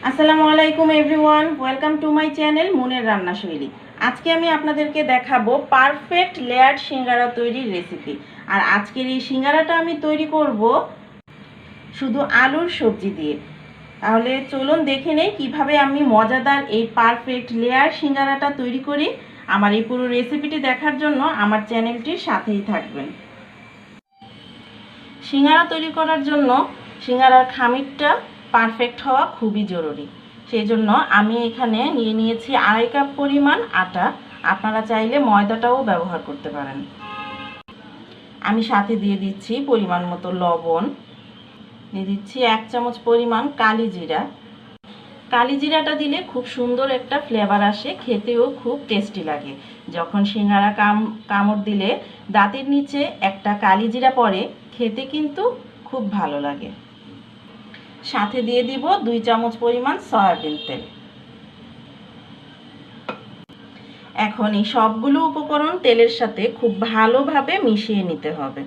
আসসালামু আলাইকুম everyone, welcome to my channel মুনের রান্না শৈলী। আজকে আমি আপনাদেরকে দেখাবো পারফেক্ট লেয়ার্ড সিঙ্গারা তৈরির রেসিপি। আর আজকের এই সিঙ্গারাটা আমি তৈরি করব শুধু আলুর সবজি দিয়ে। তাহলে চলুন দেখে নেই কীভাবে আমি মজাদার এই পারফেক্ট লেয়ার সিঙ্গারাটা তৈরি করি। আমার এই পুরো রেসিপিটি দেখার জন্য আমার চ্যানেলটির সাথেই থাকবেন। সিঙ্গারা তৈরি করার জন্য সিঙ্গারার খামিরটা পারফেক্ট হওয়া খুবই জরুরি। সেই জন্য আমি এখানে নিয়ে নিয়েছি 2.5 কাপ পরিমাণ আটা। আপনারা চাইলে ময়দাটাও ব্যবহার করতে পারেন। আমি সাথে দিয়ে দিচ্ছি পরিমাণ মতো লবণ, দিয়ে দিচ্ছি 1 চামচ পরিমাণ কালি জিরা। কালি জিরাটা দিলে খুব সুন্দর একটা ফ্লেভার আসে, খেতেও খুব টেস্টি লাগে। যখন সিঙ্গারা কামড় দিলে দাঁতের নিচে একটা কালি জিরা পড়ে, খেতে কিন্তু খুব ভালো লাগে। সাথে দিয়ে দিব 2 চামচ পরিমাণ সয়াবিন তেল। এখন এই সবগুলো উপকরণ তেলের সাথে খুব ভালোভাবে মিশিয়ে নিতে হবে।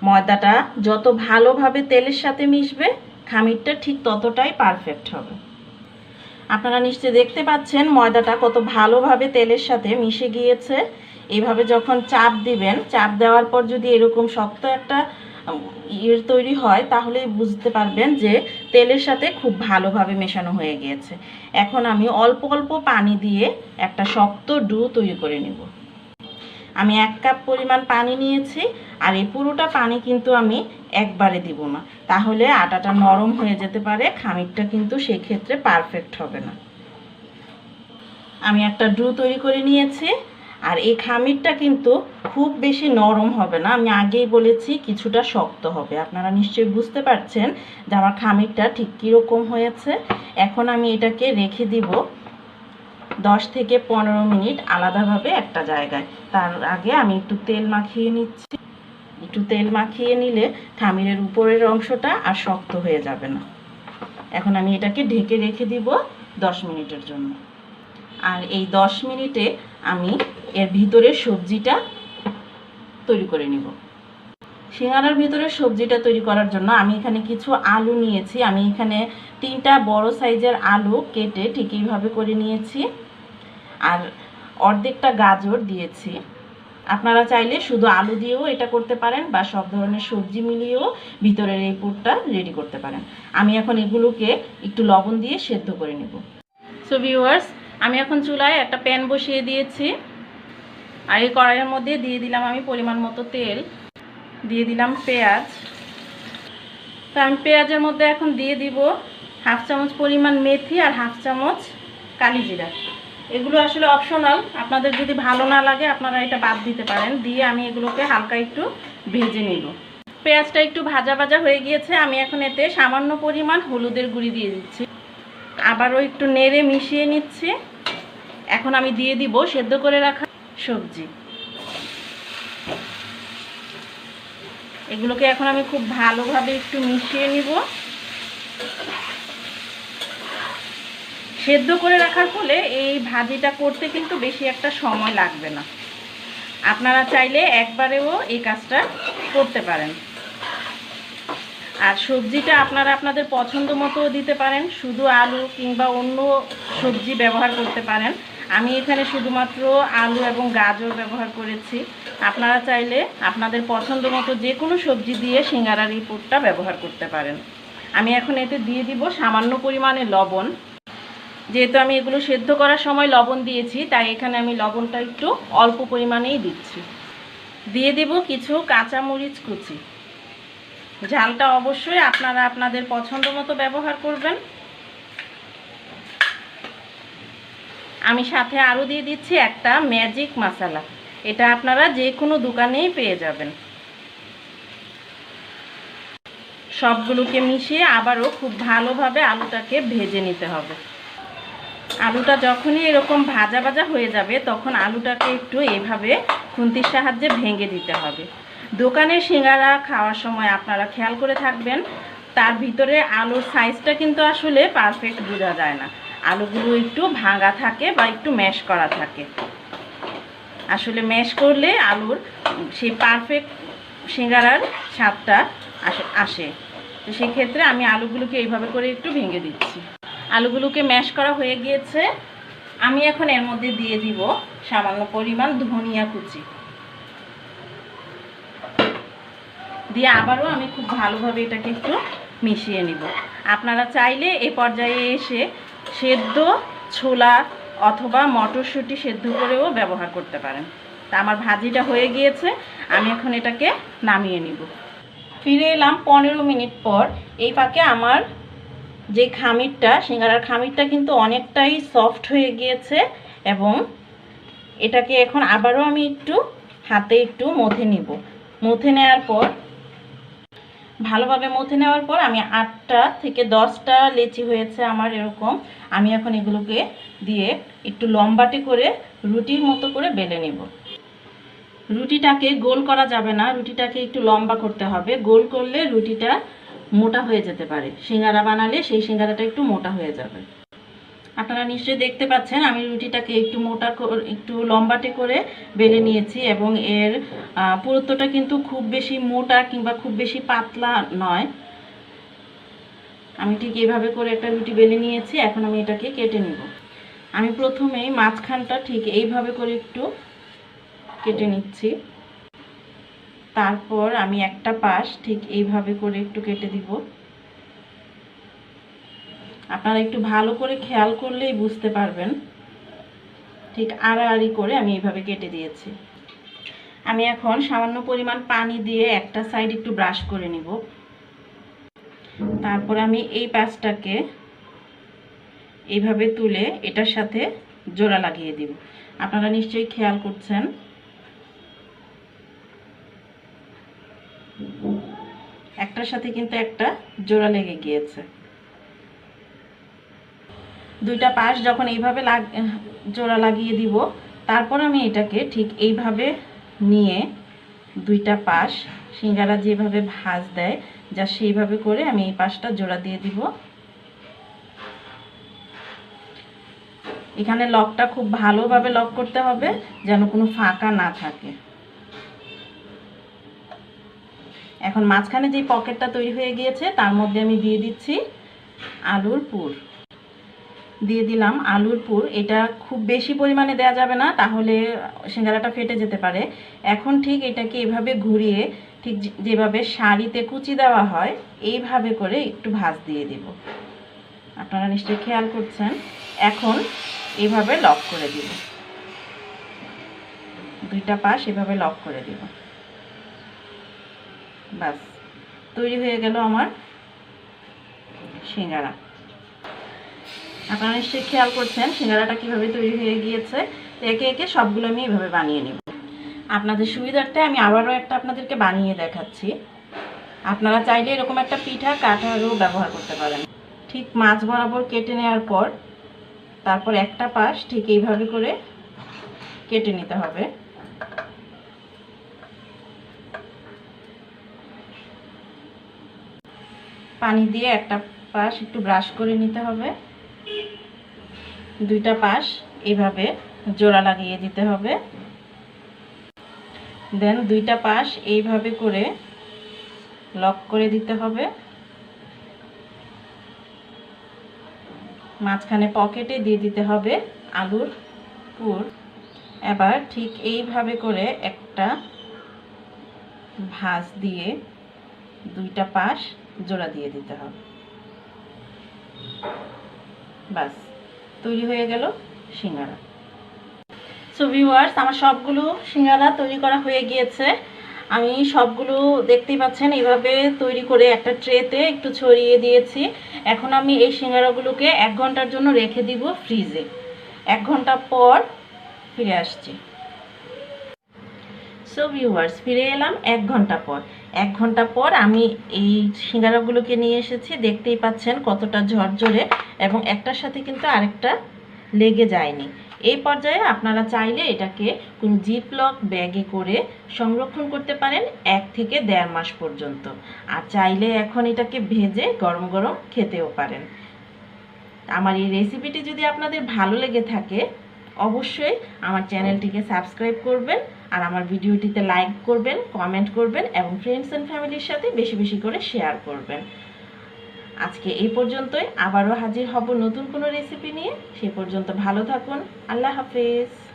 ময়দাটা যত ভালোভাবে তেলের সাথে মিশবে, খামিরটা ঠিক ততটাই পারফেক্ট হবে। আপনারা নিশ্চয়ই দেখতে পাচ্ছেন ময়দাটা কত ভালোভাবে তেলের সাথে মিশে গিয়েছে। এইভাবে যখন চাপ দিবেন, চাপ দেওয়ার পর যদি এরকম শক্ত একটা তৈরি হয়, তাহলে বুঝতে পারবেন যে তেলের সাথে খুব ভালোভাবে মেশানো হয়ে গিয়েছে। এখন আমি অল্প অল্প পানি দিয়ে একটা শক্ত ডো তৈরি করে নেব। আমি 1 কাপ পরিমাণ পানি নিয়েছি, আর এই পুরোটা পানি কিন্তু আমি একবারে দিব না, তাহলে আটাটা নরম হয়ে যেতে পারে, খামিরটা কিন্তু সেই ক্ষেত্রে পারফেক্ট হবে না। আমি একটা ডো তৈরি করে নিয়েছি, আর এই খামিরটা কিন্তু খুব বেশি নরম হবে না, আমি আগেই বলেছি কিছুটা শক্ত হবে। আপনারা নিশ্চয়ই বুঝতে পারছেন যে আমার খামিরটা ঠিক কীরকম হয়েছে। এখন আমি এটাকে রেখে দিব 10 থেকে 15 মিনিট আলাদাভাবে একটা জায়গায়। তার আগে আমি একটু তেল মাখিয়ে নিচ্ছি। একটু তেল মাখিয়ে নিলে খামিরের উপরের অংশটা আর শক্ত হয়ে যাবে না। এখন আমি এটাকে ঢেকে রেখে দিব 10 মিনিটের জন্য। আর এই 10 মিনিটে আমি এর ভিতরের সবজিটা তৈরি করে নিব। সিঙ্গারার ভিতরের সবজিটা তৈরি করার জন্য আমি এখানে কিছু আলু নিয়েছি। আমি এখানে 3টা বড় সাইজের আলু কেটে ঠিক এইভাবে করে নিয়েছি, আর অর্ধেকটা গাজর দিয়েছি। আপনারা চাইলে শুধু আলু দিয়েও এটা করতে পারেন, বা সব ধরনের সবজি মিলিয়েও ভিতরের এই পুরটা রেডি করতে পারেন। আমি এখন এগুলোকে একটু লবণ দিয়ে সেদ্ধ করে নেব। সো ভিউয়ার্স, আমি এখন চুলায় একটা প্যান বসিয়ে দিয়েছি, আর এই কড়াইয়ের মধ্যে দিয়ে দিলাম আমি পরিমাণ মতো তেল, দিয়ে দিলাম পেঁয়াজ। তো আমি পেঁয়াজের মধ্যে এখন দিয়ে দিব 1/2 চামচ পরিমাণ মেথি আর 1/2 চামচ কালি জিরা। এগুলো আসলে অপশনাল, আপনাদের যদি ভালো না লাগে আপনারা এটা বাদ দিতে পারেন। দিয়ে আমি এগুলোকে হালকা একটু ভেজে নিব। পেঁয়াজটা একটু ভাজা ভাজা হয়ে গিয়েছে, আমি এখন এতে সামান্য পরিমাণ হলুদের গুঁড়ি দিয়ে দিচ্ছি। আবারও একটু নেড়ে মিশিয়ে নিচ্ছি। এখন আমি দিয়ে দিব সেদ্ধ করে রাখা সবজি। এগুলোকে এখন আমি খুব ভালোভাবে একটু মিশিয়ে নিব। সেদ্ধ করে রাখার ফলে এই ভাজিটা করতে কিন্তু বেশি একটা সময় লাগবে না। আপনারা চাইলে একবারেও এই কাজটা করতে পারেন। আর সবজিটা আপনারা আপনাদের পছন্দ মতো দিতে পারেন, শুধু আলু কিংবা অন্য সবজি ব্যবহার করতে পারেন। আমি এখানে শুধুমাত্র আলু এবং গাজর ব্যবহার করেছি। আপনারা চাইলে আপনাদের পছন্দ মতো যে কোনো সবজি দিয়ে সিঙ্গারার এই পুরটা ব্যবহার করতে পারেন। আমি এখন এতে দিয়ে দিব সামান্য পরিমাণে লবণ। যেহেতু আমি এগুলো সেদ্ধ করার সময় লবণ দিয়েছি, তাই এখানে আমি লবণটা একটু অল্প পরিমাণেই দিচ্ছি। দিয়ে দেব কিছু কাঁচামরিচ কুচি। ঝালটা অবশ্যই আপনারা আপনাদের পছন্দ মতো ব্যবহার করবেন। আমি সাথে আরও দিয়ে দিচ্ছি একটা ম্যাজিক মশলা। এটা আপনারা যে কোনো দোকানেই পেয়ে যাবেন। সবগুলোকে মিশিয়ে আবারও খুব ভালোভাবে আলুটাকে ভেজে নিতে হবে। আলুটা যখনই এরকম ভাজা ভাজা হয়ে যাবে, তখন আলুটাকে একটু এভাবে খুন্তির সাহায্যে ভেঙে দিতে হবে। দোকানের সিঙ্গারা খাওয়ার সময় আপনারা খেয়াল করে থাকবেন, তার ভিতরে আলুর সাইজটা কিন্তু আসলে পারফেক্ট বোঝা যায় না। আলুগুলো একটু ভাঙা থাকে বা একটু ম্যাশ করা থাকে। আসলে ম্যাশ করলে আলুর সেই পারফেক্ট সিঙ্গারার স্বাদটা আসে। তো সেই ক্ষেত্রে আমি আলুগুলোকে এইভাবে করে একটু ভেঙে দিচ্ছি। আলুগুলোকে ম্যাশ করা হয়ে গিয়েছে। আমি এখন এর মধ্যে দিয়ে দিব সামান্য পরিমাণ ধনিয়া কুচি, দিয়ে আবারও আমি খুব ভালোভাবে এটাকে একটু মিশিয়ে নিব। আপনারা চাইলে এই পর্যায়ে এসে সেদ্ধ ছোলা অথবা মটরশুঁটি সেদ্ধ করেও ব্যবহার করতে পারেন। তা আমার ভাজিটা হয়ে গিয়েছে, আমি এখন এটাকে নামিয়ে নিব। ফিরে এলাম 15 মিনিট পর। এই ফাঁকে আমার যে খামিরটা, সিঙ্গারার খামিরটা কিন্তু অনেকটাই সফট হয়ে গিয়েছে এবং এটাকে এখন আবারও আমি একটু হাতে একটু মথে নিব। মথে নেওয়ার পর ভালোভাবে মথে নেওয়ার পর আমি 8টা থেকে 10টা লেচি হয়েছে আমার এরকম। আমি এখন এগুলোকে দিয়ে একটু লম্বাটে করে রুটির মতো করে বেলে নেব। রুটিটাকে গোল করা যাবে না, রুটিটাকে একটু লম্বা করতে হবে। গোল করলে রুটিটা মোটা হয়ে যেতে পারে, সিঙ্গারা বানালে সেই সিঙ্গারাটা একটু মোটা হয়ে যাবে। আপনারা নিশ্চয়ই দেখতে পাচ্ছেন আমি রুটিটাকে একটু মোটা একটু লম্বাটে করে বেলে নিয়েছি এবং এর পুরুত্বটা কিন্তু খুব বেশি মোটা কিংবা খুব বেশি পাতলা নয়। আমি ঠিক এইভাবে করে একটা রুটি বেলে নিয়েছি। এখন আমি এটাকে কেটে নিব। আমি প্রথমেই মাঝখানটা ঠিক এইভাবে করে একটু কেটে নিচ্ছি। তারপর আমি একটা পাশ ঠিক এইভাবে করে একটু কেটে দিব। আপনারা একটু ভালো করে খেয়াল করলেই বুঝতে পারবেন। ঠিক আড়াআড়ি করে আমি এইভাবে কেটে দিয়েছি। আমি এখন সামান্য পরিমাণ পানি দিয়ে একটা সাইড একটু ব্রাশ করে নিব। তারপর আমি এই পাশটাকে এইভাবে তুলে এটার সাথে জোড়া লাগিয়ে দিব। আপনারা নিশ্চয়ই খেয়াল করছেন। একটার সাথে কিন্তু একটা জোড়া লেগে গিয়েছে। দুইটা পাশ যখন এইভাবে জোড়া লাগিয়ে দিব, তারপর আমি এটাকে ঠিক এইভাবে নিয়ে দুইটা পাশ সিঙ্গারা যেভাবে ভাঁজ দেয় যা সেইভাবে করে আমি এই পাশটা জোড়া দিয়ে দিব। এখানে লকটা খুব ভালোভাবে লক করতে হবে যেন কোনো ফাঁকা না থাকে। এখন মাঝখানে যে পকেটটা তৈরি হয়ে গিয়েছে তার মধ্যে আমি দিয়ে দিচ্ছি আলুর পুর। দিয়ে দিলাম আলুর পুর। এটা খুব বেশি পরিমাণে দেওয়া যাবে না, তাহলে সিঙ্গারাটা ফেটে যেতে পারে। এখন ঠিক এটাকে এভাবে ঘুরিয়ে ঠিক যেভাবে শাড়িতে কুচি দেওয়া হয় এইভাবে করে একটু ভাঁজ দিয়ে দিব। আপনারা নিশ্চয়ই খেয়াল করছেন। এখন এইভাবে লক করে দিব, দুইটা পাশ এভাবে লক করে দিব। বাস, তৈরি হয়ে গেল আমার সিঙ্গারা। আপনারা নিশ্চয়ই খেয়াল করছেন সিঙ্গারাটা কিভাবে তৈরি হয়ে গিয়েছে। একে একে সবগুলো আমি এভাবে বানিয়ে নেব। আপনাদের সুবিধার্থে আমি আবারও একটা আপনাদেরকে বানিয়ে দেখাচ্ছি। আপনারা চাইলে এরকম একটা পিঠা কাঠারও ব্যবহার করতে পারেন। ঠিক মাছ বরাবর কেটে নেওয়ার পর তারপর একটা পাশ ঠিক এইভাবে করে কেটে নিতে হবে। পানি দিয়ে একটা পাশ একটু ব্রাশ করে নিতে হবে। দুইটা পাশ এইভাবে জোড়া লাগিয়ে দিতে হবে। দেন দুইটা পাশ এইভাবে করে লক করে দিতে হবে। মাঝখানে পকেটে দিয়ে দিতে হবে আলুর পুর। এবার ঠিক এইভাবে করে একটা ভাঁজ দিয়ে দুইটা পাশ জোড়া দিয়ে দিতে হবে। বাস, তৈরি হয়ে গেল সিঙ্গারা। সো ভিউয়ার্স, আমার সবগুলো সিঙ্গারা তৈরি করা হয়ে গিয়েছে। আমি সবগুলো দেখতেই পাচ্ছেন এইভাবে তৈরি করে একটা ট্রেতে একটু ছড়িয়ে দিয়েছি। এখন আমি এই সিঙ্গারাগুলোকে 1 ঘন্টার জন্য রেখে দিব ফ্রিজে। 1 ঘন্টা পর ফিরে আসছি। সো ভিউয়ার্স, ফিরে এলাম 1 ঘন্টা পর। 1 ঘন্টা পর আমি এই সিঙ্গারাগুলোকে নিয়ে এসেছি। দেখতেই পাচ্ছেন কতটা ঝরঝরে এবং একটার সাথে কিন্তু আরেকটা লেগে যায়নি। এই পর্যায়ে আপনারা চাইলে এটাকে কোন জিপলক ব্যাগে করে সংরক্ষণ করতে পারেন 1 থেকে 1.5 মাস পর্যন্ত। আর চাইলে এখন এটাকে ভেজে গরম গরম খেতেও পারেন। আমার এই রেসিপিটি যদি আপনাদের ভালো লেগে থাকে অবশ্যই আমার চ্যানেলটিকে সাবস্ক্রাইব করবেন আর আমার ভিডিওটিতে লাইক করবেন, কমেন্ট করবেন এবং ফ্রেন্ডস এন্ড ফ্যামিলির সাথে বেশি বেশি করে শেয়ার করবেন। আজকে এই পর্যন্তই, আবারও হাজির হব নতুন কোনো রেসিপি নিয়ে। সে পর্যন্ত ভালো থাকুন। আল্লাহ হাফিজ।